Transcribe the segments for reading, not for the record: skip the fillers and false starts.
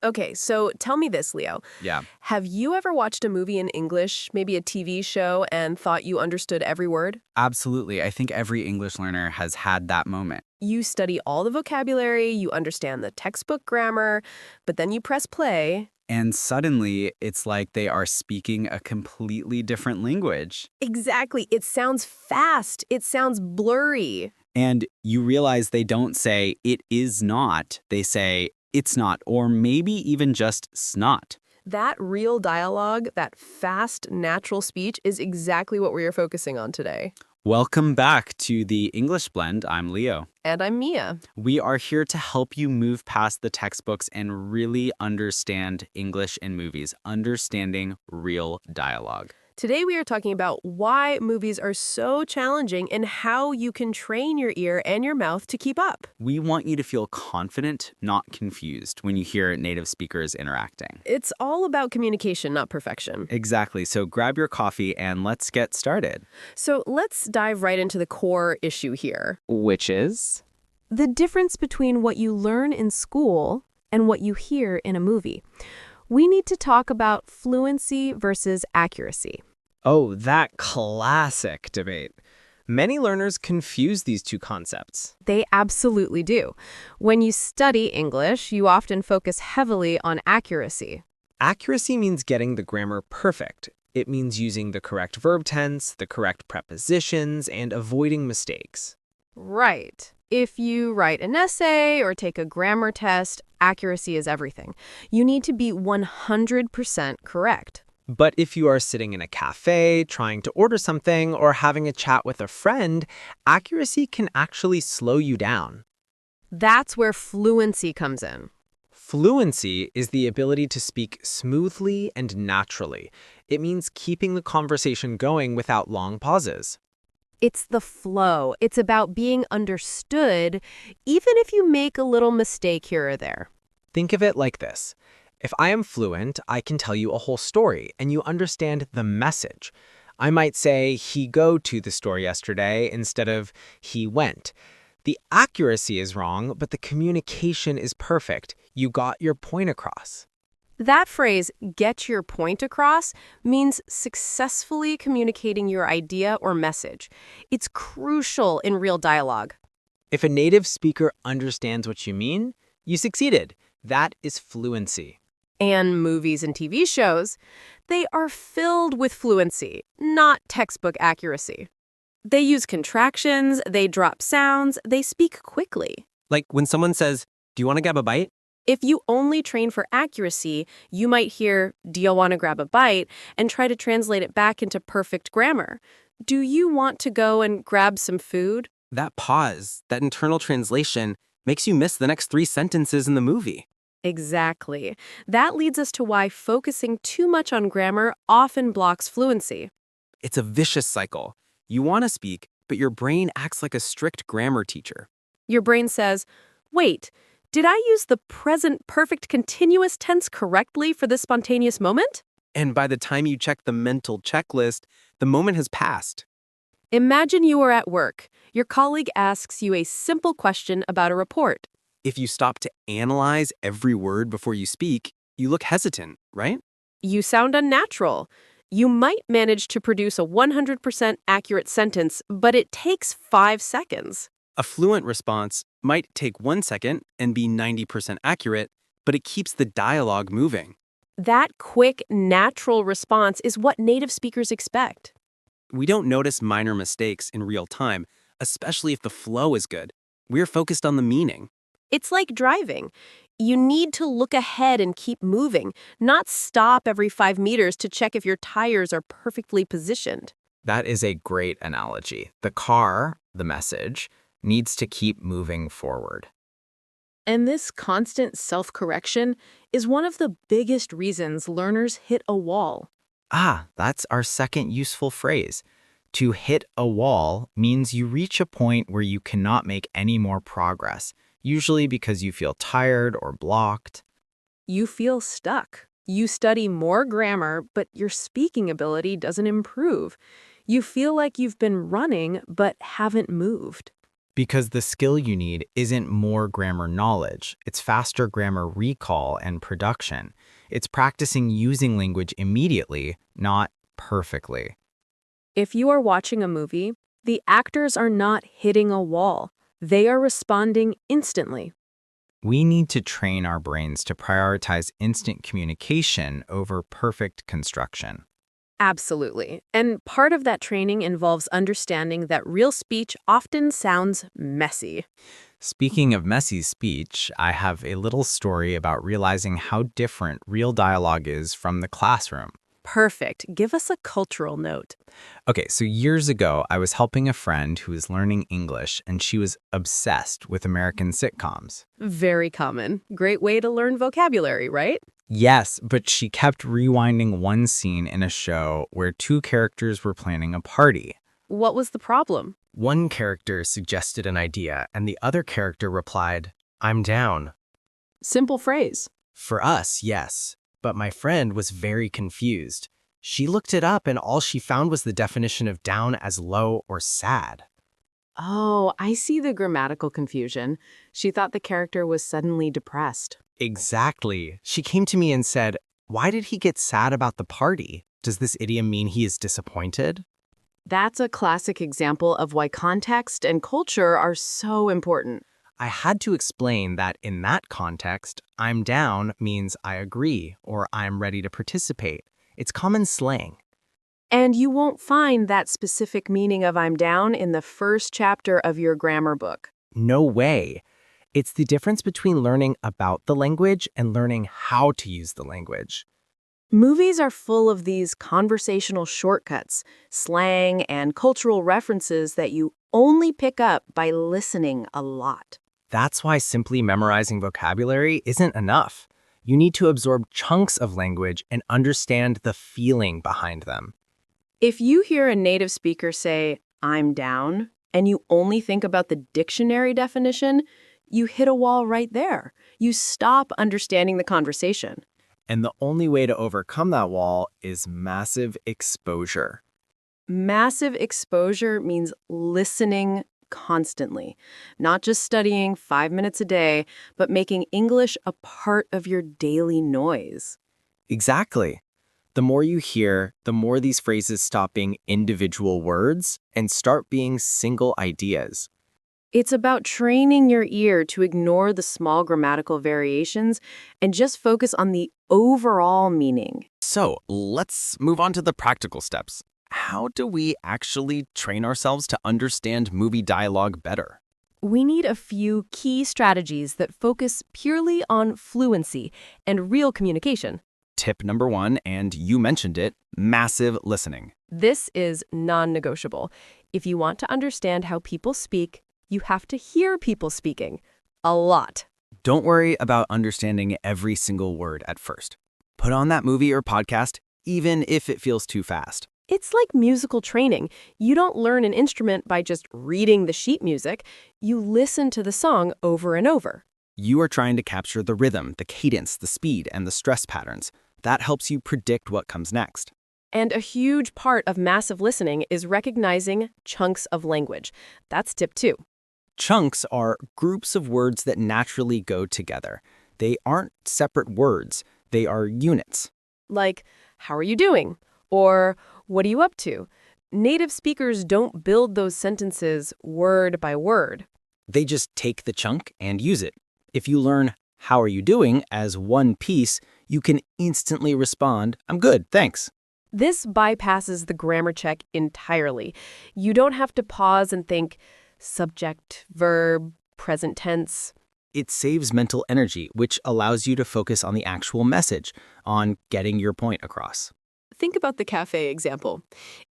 Okay, so tell me this, Leo. Yeah, Have you ever watched a movie in English, maybe a TV show, and thought you understood every word? absolutely. I think every English learner has had that moment. You study all the vocabulary, you understand the textbook grammar, but then you press play. And suddenly, it's like they are speaking a completely different language. Exactly. It sounds fast. It sounds blurry. And you realize they don't say, it is not. They say, it's not, or maybe even just snot. That real dialogue, that fast, natural speech is exactly what we are focusing on today. Welcome back to the English Blend. I'm Leo. And I'm Mia. We are here to help you move past the textbooks and really understand English in movies, understanding real dialogue. Today we are talking about why movies are so challenging and how you can train your ear and your mouth to keep up. We want you to feel confident, not confused, when you hear native speakers interacting. It's all about communication, not perfection. Exactly. So grab your coffee and let's get started. So let's dive right into the core issue here. Which is? The difference between what you learn in school and what you hear in a movie. We need to talk about fluency versus accuracy. Oh, that classic debate. Many learners confuse these two concepts. They absolutely do. When you study English, you often focus heavily on accuracy. Accuracy means getting the grammar perfect. It means using the correct verb tense, the correct prepositions, and avoiding mistakes. Right. If you write an essay or take a grammar test, accuracy is everything. You need to be 100% correct. But if you are sitting in a cafe, trying to order something, or having a chat with a friend, accuracy can actually slow you down. That's where fluency comes in. Fluency is the ability to speak smoothly and naturally. It means keeping the conversation going without long pauses. It's the flow. It's about being understood, even if you make a little mistake here or there. Think of it like this. If I am fluent, I can tell you a whole story, and you understand the message. I might say, he go to the store yesterday, instead of he went. The accuracy is wrong, but the communication is perfect. You got your point across. That phrase, get your point across, means successfully communicating your idea or message. It's crucial in real dialogue. If a native speaker understands what you mean, you succeeded. That is fluency. And movies and TV shows, they are filled with fluency, not textbook accuracy. They use contractions, they drop sounds, they speak quickly. Like when someone says, "Do you want to grab a bite?" If you only train for accuracy, you might hear, "Do you want to grab a bite?" and try to translate it back into perfect grammar. Do you want to go and grab some food? That pause, that internal translation, makes you miss the next 3 sentences in the movie. Exactly. That leads us to why focusing too much on grammar often blocks fluency. It's a vicious cycle. You want to speak, but your brain acts like a strict grammar teacher. Your brain says, wait, did I use the present perfect continuous tense correctly for this spontaneous moment? And by the time you check the mental checklist, the moment has passed. Imagine you are at work. Your colleague asks you a simple question about a report. If you stop to analyze every word before you speak, you look hesitant, right? You sound unnatural. You might manage to produce a 100% accurate sentence, but it takes 5 seconds. A fluent response might take 1 second and be 90% accurate, but it keeps the dialogue moving. That quick, natural response is what native speakers expect. We don't notice minor mistakes in real time, especially if the flow is good. We're focused on the meaning. It's like driving. You need to look ahead and keep moving, not stop every 5 meters to check if your tires are perfectly positioned. That is a great analogy. The car, the message, needs to keep moving forward. And this constant self-correction is one of the biggest reasons learners hit a wall. Ah, that's our second useful phrase. To hit a wall means you reach a point where you cannot make any more progress, usually because you feel tired or blocked. You feel stuck. You study more grammar, but your speaking ability doesn't improve. You feel like you've been running, but haven't moved. Because the skill you need isn't more grammar knowledge, it's faster grammar recall and production. It's practicing using language immediately, not perfectly. If you are watching a movie, the actors are not hitting a wall. They are responding instantly. We need to train our brains to prioritize instant communication over perfect construction. Absolutely. And part of that training involves understanding that real speech often sounds messy. Speaking of messy speech, I have a little story about realizing how different real dialogue is from the classroom. Perfect. Give us a cultural note. Okay, so years ago, I was helping a friend who was learning English, and she was obsessed with American sitcoms. Very common. Great way to learn vocabulary, right? Yes, but she kept rewinding one scene in a show where two characters were planning a party. What was the problem? One character suggested an idea, and the other character replied, "I'm down." Simple phrase. For us, yes, but my friend was very confused. She looked it up, and all she found was the definition of down as low or sad. Oh, I see the grammatical confusion. She thought the character was suddenly depressed. Exactly. She came to me and said, "Why did he get sad about the party? Does this idiom mean he is disappointed?" That's a classic example of why context and culture are so important. I had to explain that in that context, "I'm down" means I agree or I'm ready to participate. It's common slang. And you won't find that specific meaning of I'm down in the first chapter of your grammar book. No way. It's the difference between learning about the language and learning how to use the language. Movies are full of these conversational shortcuts, slang, and cultural references that you only pick up by listening a lot. That's why simply memorizing vocabulary isn't enough. You need to absorb chunks of language and understand the feeling behind them. If you hear a native speaker say, I'm down, and you only think about the dictionary definition, you hit a wall right there. You stop understanding the conversation. And the only way to overcome that wall is massive exposure. Massive exposure means listening constantly, not just studying 5 minutes a day, but making English a part of your daily noise. Exactly. The more you hear, the more these phrases stop being individual words and start being single ideas. It's about training your ear to ignore the small grammatical variations and just focus on the overall meaning. So let's move on to the practical steps. How do we actually train ourselves to understand movie dialogue better? We need a few key strategies that focus purely on fluency and real communication. Tip number 1, and you mentioned it, massive listening. This is non-negotiable. If you want to understand how people speak, you have to hear people speaking. A lot. Don't worry about understanding every single word at first. Put on that movie or podcast, even if it feels too fast. It's like musical training. You don't learn an instrument by just reading the sheet music. You listen to the song over and over. You are trying to capture the rhythm, the cadence, the speed, and the stress patterns. That helps you predict what comes next. And a huge part of massive listening is recognizing chunks of language. That's tip 2. Chunks are groups of words that naturally go together. They aren't separate words, they are units. Like, how are you doing? Or, what are you up to? Native speakers don't build those sentences word by word. They just take the chunk and use it. If you learn, how are you doing, as one piece, you can instantly respond, I'm good, thanks. This bypasses the grammar check entirely. You don't have to pause and think subject, verb, present tense. It saves mental energy, which allows you to focus on the actual message, on getting your point across. Think about the cafe example.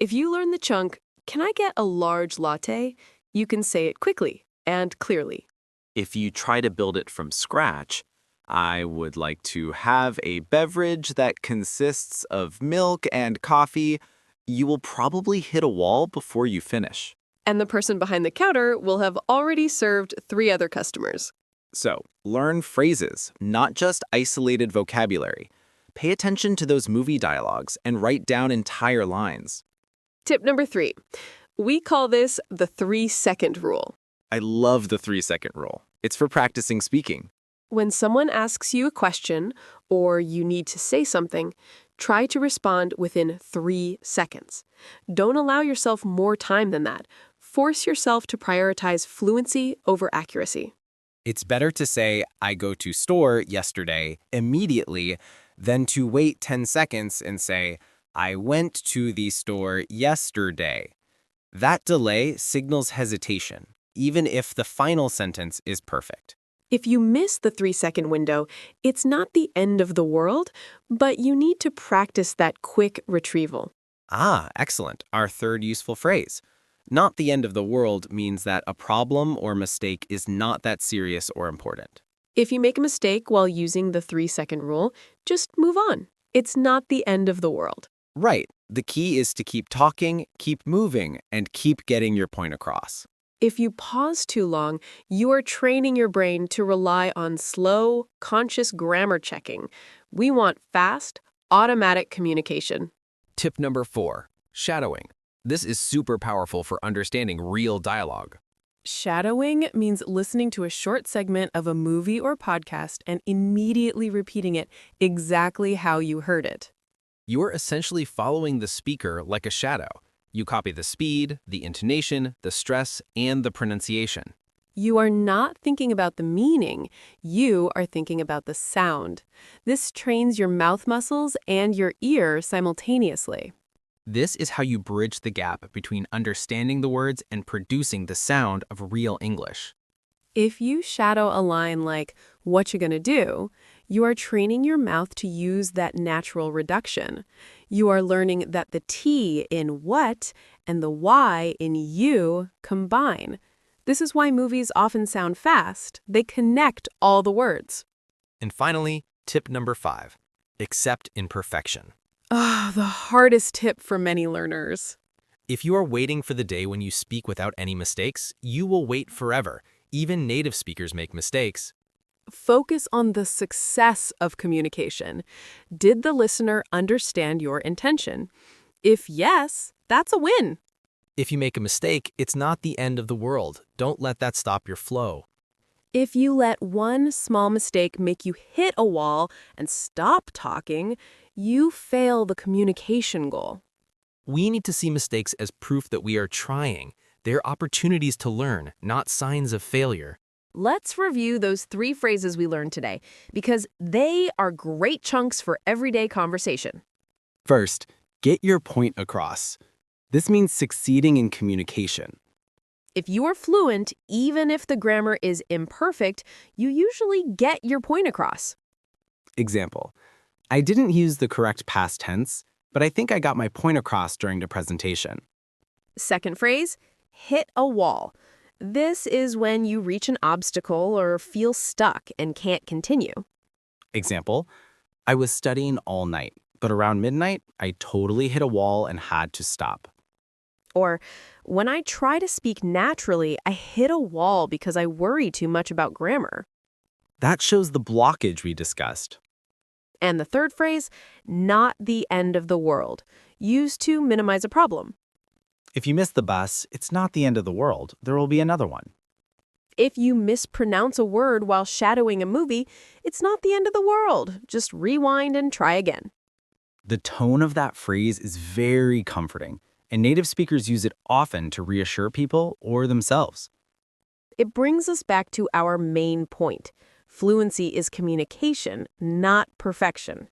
If you learn the chunk, can I get a large latte? You can say it quickly and clearly. If you try to build it from scratch, I would like to have a beverage that consists of milk and coffee. You will probably hit a wall before you finish. And the person behind the counter will have already served 3 other customers. So, learn phrases, not just isolated vocabulary. Pay attention to those movie dialogues and write down entire lines. Tip number 3. We call this the 3-second rule. I love the 3-second rule. It's for practicing speaking. When someone asks you a question or you need to say something, try to respond within 3 seconds. Don't allow yourself more time than that. Force yourself to prioritize fluency over accuracy. It's better to say, I go to store yesterday immediately than to wait 10 seconds and say, I went to the store yesterday. That delay signals hesitation, even if the final sentence is perfect. If you miss the 3-second window, it's not the end of the world, but you need to practice that quick retrieval. Ah, excellent. Our third useful phrase. Not the end of the world means that a problem or mistake is not that serious or important. If you make a mistake while using the 3-second rule, just move on. It's not the end of the world. Right. The key is to keep talking, keep moving, and keep getting your point across. If you pause too long, you are training your brain to rely on slow, conscious grammar checking. We want fast, automatic communication. Tip number 4, shadowing. This is super powerful for understanding real dialogue. Shadowing means listening to a short segment of a movie or podcast and immediately repeating it exactly how you heard it. You're essentially following the speaker like a shadow. You copy the speed, the intonation, the stress, and the pronunciation. You are not thinking about the meaning. You are thinking about the sound. This trains your mouth muscles and your ear simultaneously. This is how you bridge the gap between understanding the words and producing the sound of real English. If you shadow a line like, "What you gonna do?" you are training your mouth to use that natural reduction. You are learning that the T in what and the Y in you combine. This is why movies often sound fast. They connect all the words. And finally, tip number 5, accept imperfection. Ah, the hardest tip for many learners. If you are waiting for the day when you speak without any mistakes, you will wait forever. Even native speakers make mistakes. Focus on the success of communication. Did the listener understand your intention? If yes, that's a win. If you make a mistake, it's not the end of the world. Don't let that stop your flow. If you let one small mistake make you hit a wall and stop talking, you fail the communication goal. We need to see mistakes as proof that we are trying. They're opportunities to learn, not signs of failure. Let's review those 3 phrases we learned today, because they are great chunks for everyday conversation. First, get your point across. This means succeeding in communication. If you are fluent, even if the grammar is imperfect, you usually get your point across. Example, I didn't use the correct past tense, but I think I got my point across during the presentation. Second phrase, hit a wall. This is when you reach an obstacle or feel stuck and can't continue. Example, I was studying all night, but around midnight, I totally hit a wall and had to stop. Or, when I try to speak naturally, I hit a wall because I worry too much about grammar. That shows the blockage we discussed. And the third phrase, not the end of the world, used to minimize a problem. If you miss the bus, it's not the end of the world. There will be another one. If you mispronounce a word while shadowing a movie, it's not the end of the world. Just rewind and try again. The tone of that phrase is very comforting, and native speakers use it often to reassure people or themselves. It brings us back to our main point. Fluency is communication, not perfection.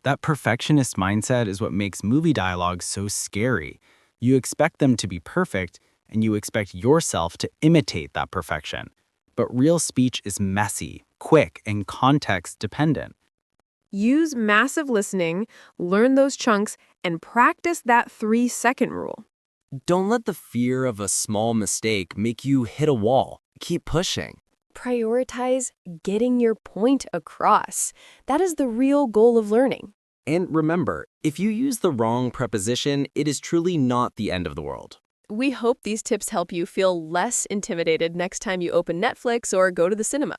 That perfectionist mindset is what makes movie dialogue so scary. You expect them to be perfect, and you expect yourself to imitate that perfection. But real speech is messy, quick, and context-dependent. Use massive listening, learn those chunks, and practice that 3-second rule. Don't let the fear of a small mistake make you hit a wall. Keep pushing. Prioritize getting your point across. That is the real goal of learning. And remember, if you use the wrong preposition, it is truly not the end of the world. We hope these tips help you feel less intimidated next time you open Netflix or go to the cinema.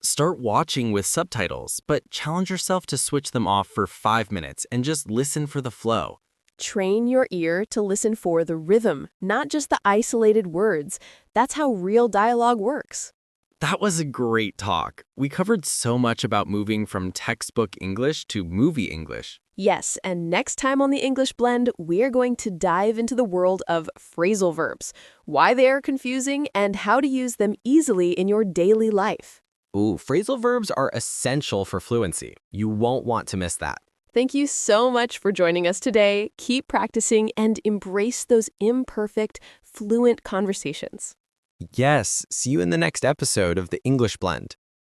Start watching with subtitles, but challenge yourself to switch them off for 5 minutes and just listen for the flow. Train your ear to listen for the rhythm, not just the isolated words. That's how real dialogue works. That was a great talk. We covered so much about moving from textbook English to movie English. Yes, and next time on the English Blend, we're going to dive into the world of phrasal verbs, why they are confusing, and how to use them easily in your daily life. Ooh, phrasal verbs are essential for fluency. You won't want to miss that. Thank you so much for joining us today. Keep practicing and embrace those imperfect, fluent conversations. Yes, see you in the next episode of the English Blend.